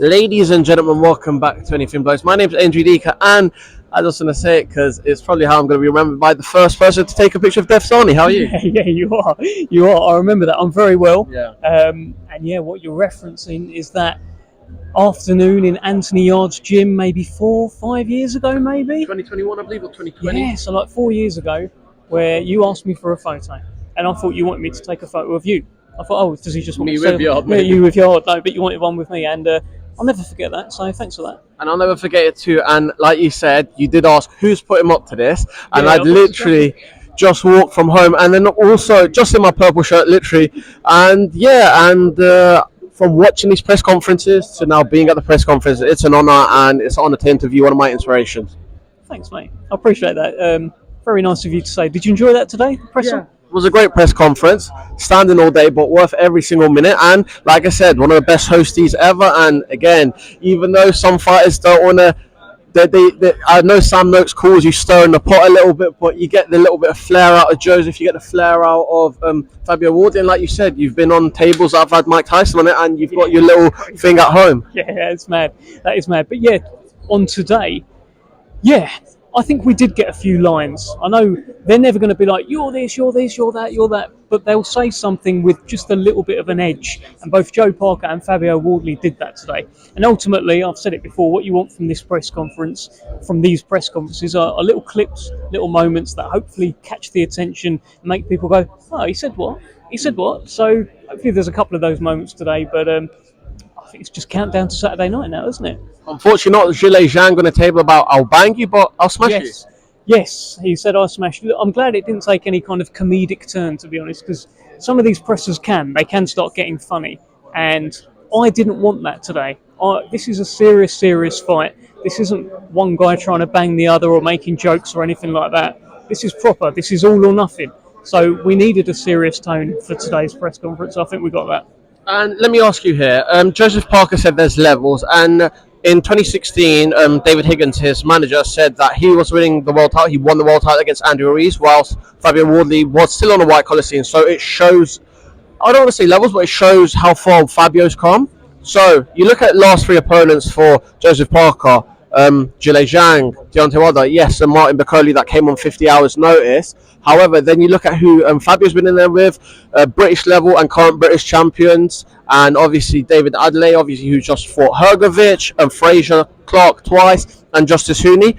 Ladies and gentlemen, welcome back to Anything Blows. My name is Andrew Dika, and I just want to say it because it's probably how I'm going to be remembered by the first person to take a picture of Def Sahni. How are you? Yeah, you are. You are. I remember that. I'm very well. Yeah. And what you're referencing is that afternoon in Anthony Yard's gym, maybe 4 or 5 years ago, maybe? 2021, I believe, or 2020? Yeah, so like 4 years ago, where you asked me for a photo, and I thought you wanted me to take a photo of you. I thought, oh, does he just want Me me with to Yard, yeah, maybe. you with Yard? No, but you wanted one with me, and I'll never forget that, so thanks for that. And I'll never forget it too. And like you said, you did ask who's put him up to this, and Yeah, I'd literally just walked from home, and then also just in my purple shirt, literally. And from watching these press conferences to now being at the press conference, it's an honour, and it's an honour to interview one of my inspirations. Thanks, mate. I appreciate that. Very nice of you to say. Did you enjoy that today, the press It was a great press conference, standing all day, but worth every single minute. And like I said, one of the best hosties ever. And again, even though some fighters don't want to, I know Sam Noakes calls you stirring the pot a little bit, but you get the little bit of flair out of Joseph, you get the flair out of Fabio Wardley. And like you said, you've been on tables that have had Mike Tyson on it, and you've got your little thing at home. Yeah, it's mad. That is mad. But yeah, on today, I think we did get a few lines. I know they're never going to be like, you're this, you're this, you're that, you're that, but they'll say something with just a little bit of an edge. And both Joe Parker and Fabio Wardley did that today. And ultimately, I've said it before, what you want from this press conference, from these press conferences, are little clips, little moments that hopefully catch the attention and make people go, oh, he said what? He said what? So hopefully there's a couple of those moments today, but I think it's just countdown to Saturday night now, isn't it? Unfortunately, not Juergen on the table about I'll bang you, but I'll smash you. Yes, he said I'll smash you. I'm glad it didn't take any kind of comedic turn, to be honest, because some of these pressers they can start getting funny. And I didn't want that today. This is a serious fight. This isn't one guy trying to bang the other or making jokes or anything like that. This is proper. This is all or nothing. So we needed a serious tone for today's press conference. I think we got that. And let me ask you here, Joseph Parker said there's levels, and in 2016, David Higgins, his manager, said that he was winning the world title. He won the world title against Andy Ruiz, whilst Fabio Wardley was still on the white collar scene. So it shows, I don't want to say levels, but it shows how far Fabio's come. So you look at last three opponents for Joseph Parker, Juergen, Deontay Wilder, yes, and Martin Bakole that came on 50 hours notice. However, then you look at who Fabio's been in there with, British level and current British champions, and obviously David Adelaide, obviously who just fought Hrgovic, and Fraser Clark twice, and Justice Hooney.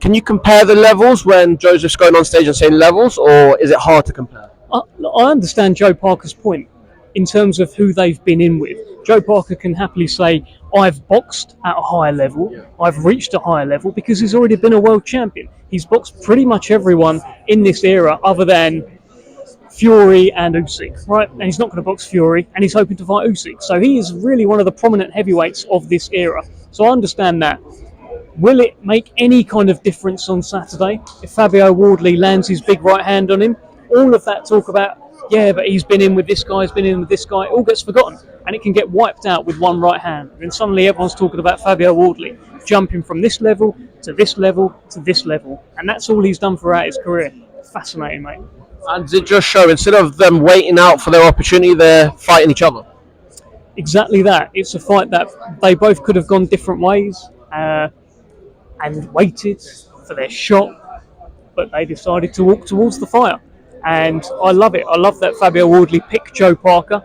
Can you compare the levels when Joseph's going on stage and saying levels, or is it hard to compare? I understand Joe Parker's point in terms of who they've been in with. Joe Parker can happily say, I've boxed at a higher level, I've reached a higher level, because he's already been a world champion. He's boxed pretty much everyone in this era other than Fury and Usyk, right? And he's not going to box Fury, and he's hoping to fight Usyk. So he is really one of the prominent heavyweights of this era. So I understand that. Will it make any kind of difference on Saturday if Fabio Wardley lands his big right hand on him? All of that talk about, but he's been in with this guy, it all gets forgotten. And it can get wiped out with one right hand. And then suddenly everyone's talking about Fabio Wardley jumping from this level to this level to this level. And that's all he's done throughout his career. Fascinating, mate. And does it just show, instead of them waiting out for their opportunity, they're fighting each other? Exactly that. It's a fight that they both could have gone different ways and waited for their shot, but they decided to walk towards the fire. And I love it. I love that Fabio Wardley picked Joe Parker.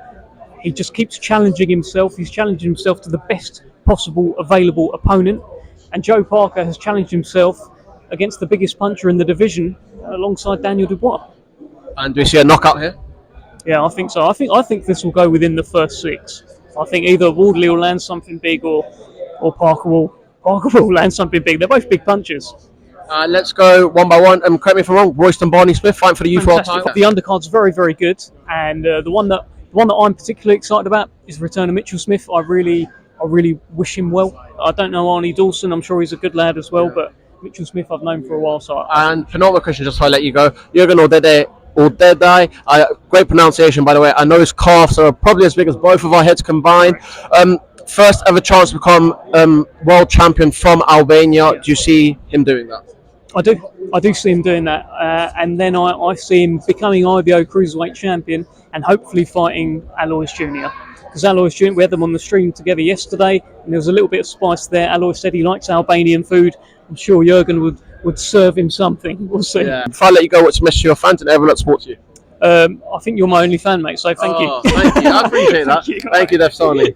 He just keeps challenging himself. He's challenging himself to the best possible available opponent. And Joe Parker has challenged himself against the biggest puncher in the division alongside Daniel Dubois. And do we see a knockout here? Yeah, I think so. I think this will go within the first 6. I think either Wardley will land something big or Parker will land something big. They're both big punchers. Let's go one by one. Correct me if I'm wrong. Royston Barney-Smith fighting for the youth world title. The undercard's very, very good, and the one that I'm particularly excited about is the return of Mitchell Smith. I really wish him well. I don't know Arnie Dawson. I'm sure he's a good lad as well, but Mitchell Smith I've known for a while. And penultimate question, just before I let you go, Juergen Uldedaj'S, great pronunciation by the way. I know his calves are probably as big as both of our heads combined. First ever chance to become world champion from Albania. Do you see him doing that? I do see him doing that, and then I see him becoming IBO Cruiserweight champion and hopefully fighting Alois Jr. because Alois joined. We had them on the stream together yesterday, and there was a little bit of spice there. Alois said he likes Albanian food. I'm sure Juergen would serve him something. We'll see. Yeah. Before I let you go, what's a message to your fans and everyone that supports you? I think you're my only fan, mate. So thank you. Thank you. I appreciate that. Thank you, Sahni.